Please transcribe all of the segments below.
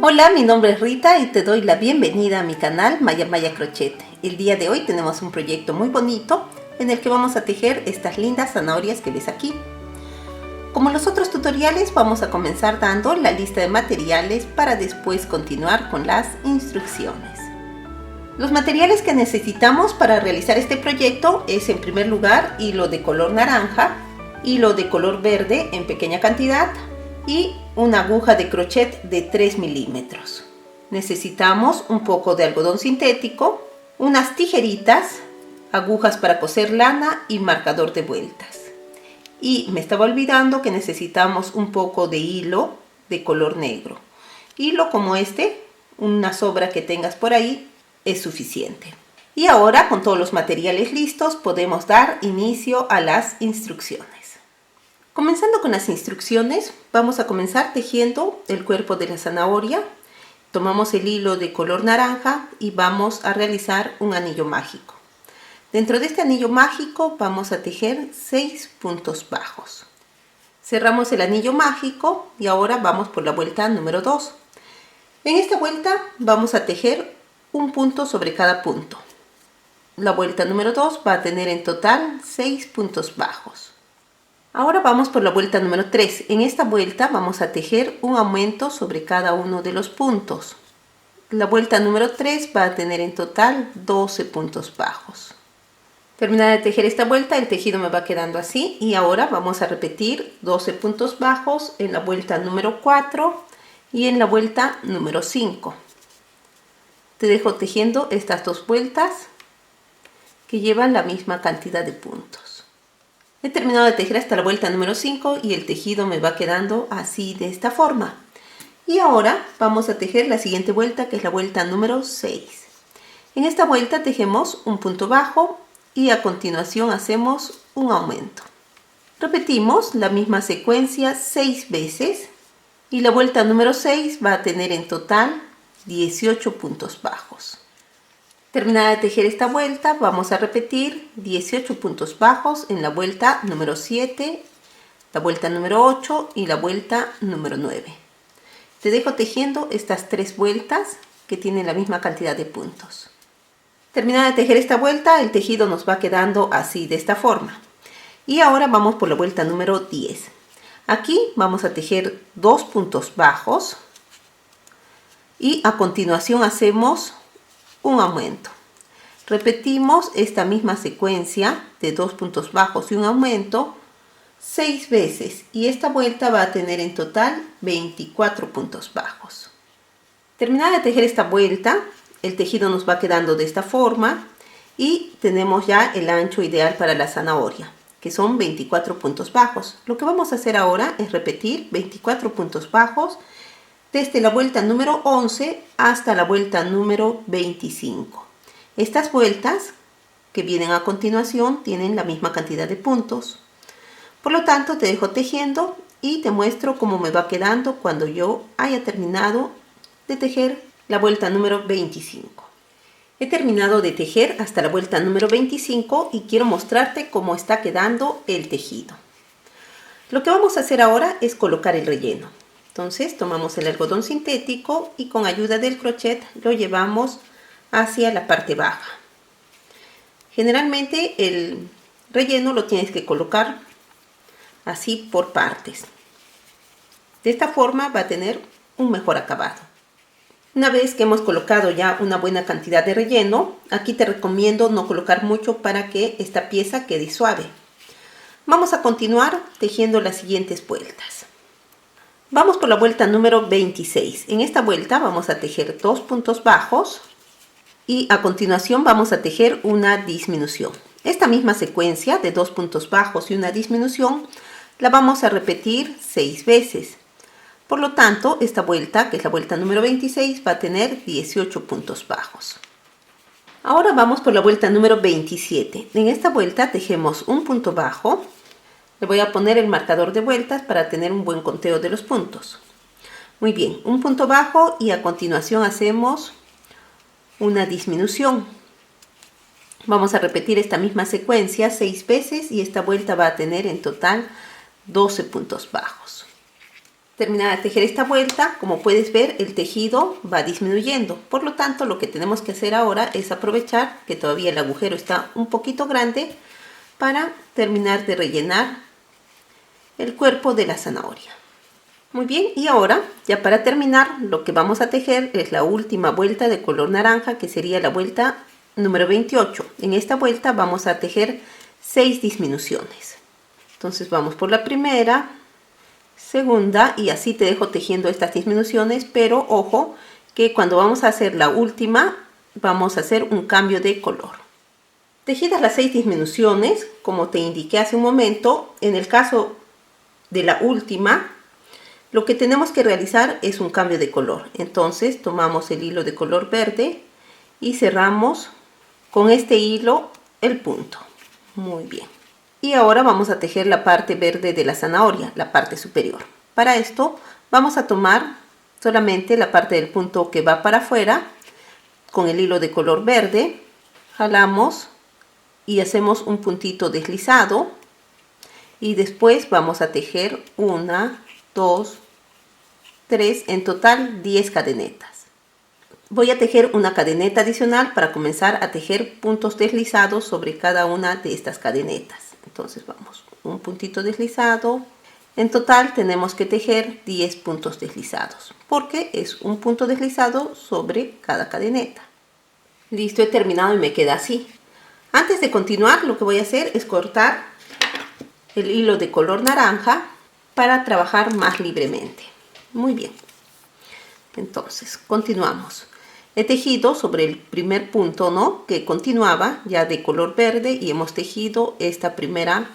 Hola, mi nombre es Rita y te doy la bienvenida a mi canal Maya Maya Crochet. El día de hoy tenemos un proyecto muy bonito en el que vamos a tejer estas lindas zanahorias que ves aquí. Como los otros tutoriales, vamos a comenzar dando la lista de materiales para después continuar con las instrucciones. Los materiales que necesitamos para realizar este proyecto es, en primer lugar, hilo de color naranja, hilo de color verde en pequeña cantidad y una aguja de crochet de 3 milímetros. Necesitamos un poco de algodón sintético, unas tijeritas, agujas para coser lana y marcador de vueltas. Y me estaba olvidando que necesitamos un poco de hilo de color negro. Hilo como este, una sobra que tengas por ahí, es suficiente. Y ahora, con todos los materiales listos, podemos dar inicio a las instrucciones. Comenzando con las instrucciones, vamos a comenzar tejiendo el cuerpo de la zanahoria. Tomamos el hilo de color naranja y vamos a realizar un anillo mágico. Dentro de este anillo mágico vamos a tejer 6 puntos bajos. Cerramos el anillo mágico y ahora vamos por la vuelta número 2. En esta vuelta vamos a tejer un punto sobre cada punto. La vuelta número 2 va a tener en total 6 puntos bajos. Ahora vamos por la vuelta número 3. En esta vuelta vamos a tejer un aumento sobre cada uno de los puntos. La vuelta número 3 va a tener en total 12 puntos bajos. Terminada de tejer esta vuelta, el tejido me va quedando así y ahora vamos a repetir 12 puntos bajos en la vuelta número 4 y en la vuelta número 5. Te dejo tejiendo estas dos vueltas que llevan la misma cantidad de puntos. He terminado de tejer hasta la vuelta número 5 y el tejido me va quedando así, de esta forma. Y ahora vamos a tejer la siguiente vuelta, que es la vuelta número 6. En esta vuelta tejemos un punto bajo y a continuación hacemos un aumento. Repetimos la misma secuencia 6 veces y la vuelta número 6 va a tener en total 18 puntos bajos. Terminada de tejer esta vuelta, vamos a repetir 18 puntos bajos en la vuelta número 7, la vuelta número 8 y la vuelta número 9. Te dejo tejiendo estas 3 vueltas que tienen la misma cantidad de puntos. Terminada de tejer esta vuelta, el tejido nos va quedando así, de esta forma. Y ahora vamos por la vuelta número 10. Aquí vamos a tejer 2 puntos bajos y a continuación hacemos un aumento. Repetimos esta misma secuencia de 2 puntos bajos y un aumento 6 veces y esta vuelta va a tener en total 24 puntos bajos. Terminada de tejer esta vuelta, el tejido nos va quedando de esta forma y tenemos ya el ancho ideal para la zanahoria, que son 24 puntos bajos. Lo que vamos a hacer ahora es repetir 24 puntos bajos desde la vuelta número 11 hasta la vuelta número 25. Estas vueltas que vienen a continuación tienen la misma cantidad de puntos. Por lo tanto, te dejo tejiendo y te muestro cómo me va quedando cuando yo haya terminado de tejer la vuelta número 25. He terminado de tejer hasta la vuelta número 25 y quiero mostrarte cómo está quedando el tejido. Lo que vamos a hacer ahora es colocar el relleno. Entonces tomamos el algodón sintético y con ayuda del crochet lo llevamos hacia la parte baja. Generalmente el relleno lo tienes que colocar así por partes. De esta forma va a tener un mejor acabado. Una vez que hemos colocado ya una buena cantidad de relleno, aquí te recomiendo no colocar mucho para que esta pieza quede suave. Vamos a continuar tejiendo las siguientes vueltas. Vamos por la vuelta número 26. En esta vuelta vamos a tejer 2 puntos bajos y a continuación vamos a tejer una disminución. Esta misma secuencia de 2 puntos bajos y una disminución la vamos a repetir 6 veces. Por lo tanto, esta vuelta, que es la vuelta número 26, va a tener 18 puntos bajos. Ahora vamos por la vuelta número 27. En esta vuelta tejemos un punto bajo. Le voy a poner el marcador de vueltas para tener un buen conteo de los puntos. Muy bien, un punto bajo y a continuación hacemos una disminución. Vamos a repetir esta misma secuencia 6 veces y esta vuelta va a tener en total 12 puntos bajos. terminar de tejer esta vuelta, como puedes ver, el tejido va disminuyendo. Por lo tanto, lo que tenemos que hacer ahora es aprovechar que todavía el agujero está un poquito grande para terminar de rellenar el cuerpo de la zanahoria. Muy bien, y ahora, ya para terminar, lo que vamos a tejer es la última vuelta de color naranja, que sería la vuelta número 28. En esta vuelta vamos a tejer 6 disminuciones. Entonces vamos por la primera, segunda, y así te dejo tejiendo estas disminuciones, pero ojo que cuando vamos a hacer la última vamos a hacer un cambio de color. Tejidas las 6 disminuciones, como te indiqué hace un momento, en el caso de la última, lo que tenemos que realizar es un cambio de color. Entonces tomamos el hilo de color verde y cerramos con este hilo el punto. Muy bien. Y ahora vamos a tejer la parte verde de la zanahoria, la parte superior. Para esto vamos a tomar solamente la parte del punto que va para afuera con el hilo de color verde. Jalamos y hacemos un puntito deslizado. Y después vamos a tejer 1, 2, 3, en total 10 cadenetas. Voy a tejer una cadeneta adicional para comenzar a tejer puntos deslizados sobre cada una de estas cadenetas. Entonces vamos, un puntito deslizado. En total tenemos que tejer 10 puntos deslizados, porque es un punto deslizado sobre cada cadeneta. Listo, he terminado y me queda así. Antes de continuar, lo que voy a hacer es cortar el hilo de color naranja para trabajar más libremente. Muy bien. Entonces, continuamos. He tejido sobre el primer punto, ¿no?, que continuaba ya de color verde, y hemos tejido esta primera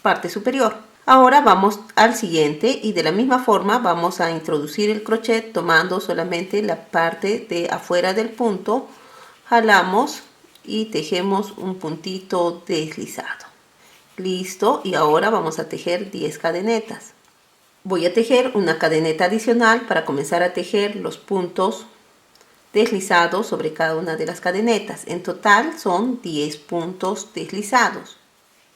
parte superior. Ahora vamos al siguiente y de la misma forma vamos a introducir el crochet tomando solamente la parte de afuera del punto. Jalamos y tejemos un puntito deslizado. Listo, y ahora vamos a tejer 10 cadenetas. Voy a tejer una cadeneta adicional para comenzar a tejer los puntos deslizados sobre cada una de las cadenetas. En total son 10 puntos deslizados.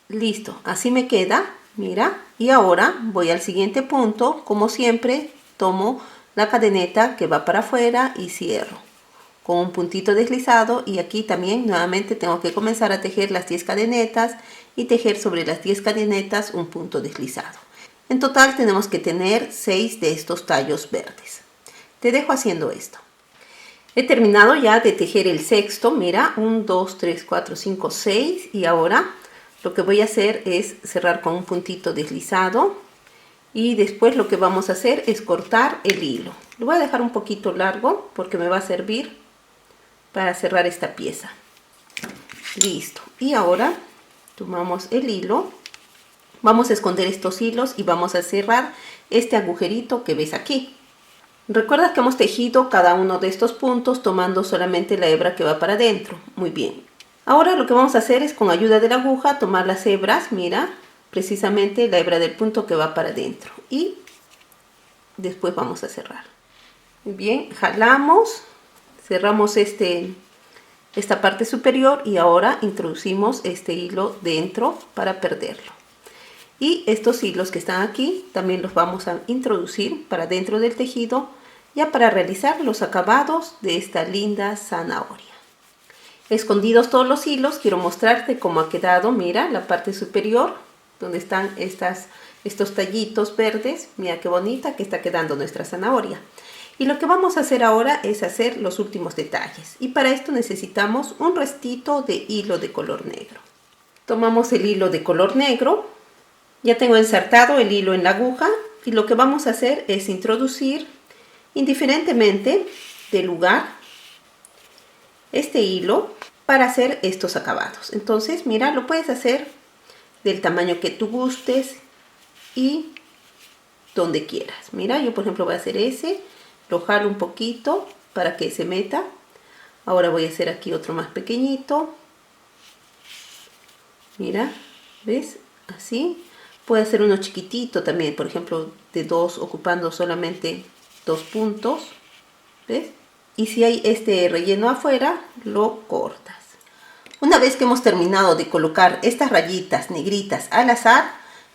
Listo, así me queda, mira. Y ahora voy al siguiente punto. Como siempre, tomo la cadeneta que va para afuera y cierro con un puntito deslizado, y aquí también nuevamente tengo que comenzar a tejer las 10 cadenetas y tejer sobre las 10 cadenetas un punto deslizado. En total tenemos que tener 6 de estos tallos verdes. Te dejo haciendo esto. He terminado ya de tejer el sexto, mira, 1, 2, 3, 4, 5, 6, y ahora lo que voy a hacer es cerrar con un puntito deslizado, y después lo que vamos a hacer es cortar el hilo. Lo voy a dejar un poquito largo porque me va a servir para cerrar esta pieza. Listo, y ahora tomamos el hilo, vamos a esconder estos hilos y vamos a cerrar este agujerito que ves aquí. Recuerda que hemos tejido cada uno de estos puntos tomando solamente la hebra que va para adentro. Muy bien. Ahora lo que vamos a hacer es, con ayuda de la aguja, tomar las hebras, mira, precisamente la hebra del punto que va para adentro, y después vamos a cerrar. Muy bien, jalamos, cerramos esta parte superior, y ahora introducimos este hilo dentro para perderlo. Y estos hilos que están aquí también los vamos a introducir para dentro del tejido, ya para realizar los acabados de esta linda zanahoria. Escondidos todos los hilos, quiero mostrarte cómo ha quedado. Mira la parte superior donde están estos tallitos verdes. Mira qué bonita que está quedando nuestra zanahoria. Y lo que vamos a hacer ahora es hacer los últimos detalles, y para esto necesitamos un restito de hilo de color negro. Tomamos el hilo de color negro. Ya tengo insertado el hilo en la aguja, y lo que vamos a hacer es introducir, indiferentemente del lugar, este hilo para hacer estos acabados. Entonces, mira, lo puedes hacer del tamaño que tú gustes y donde quieras. Mira, yo por ejemplo voy a hacer ese, lo jalo un poquito para que se meta. Ahora voy a hacer aquí otro más pequeñito. Mira, ¿ves? Así. Puede hacer uno chiquitito también, por ejemplo, de 2, ocupando solamente 2 puntos. ¿Ves? Y si hay este relleno afuera, lo cortas. Una vez que hemos terminado de colocar estas rayitas negritas al azar,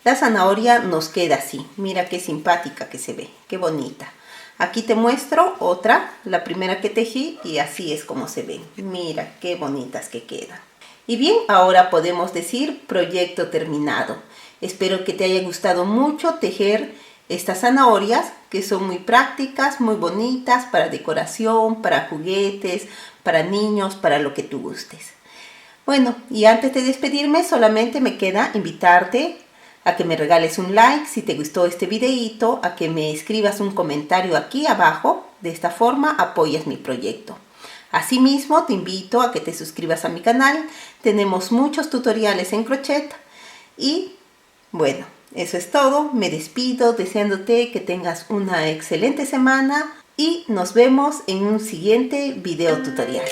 La zanahoria nos queda así. Mira qué simpática que se ve, qué bonita. Aquí te muestro otra, la primera que tejí, y así es como se ven. Mira qué bonitas que quedan. Y bien, ahora podemos decir proyecto terminado. Espero que te haya gustado mucho tejer estas zanahorias, que son muy prácticas, muy bonitas para decoración, para juguetes, para niños, para lo que tú gustes. Bueno, y antes de despedirme, solamente me queda invitarte a que me regales un like si te gustó este videíto, a que me escribas un comentario aquí abajo. De esta forma apoyas mi proyecto. Asimismo, te invito a que te suscribas a mi canal. Tenemos muchos tutoriales en crochet. Y bueno, eso es todo. Me despido deseándote que tengas una excelente semana y nos vemos en un siguiente video tutorial.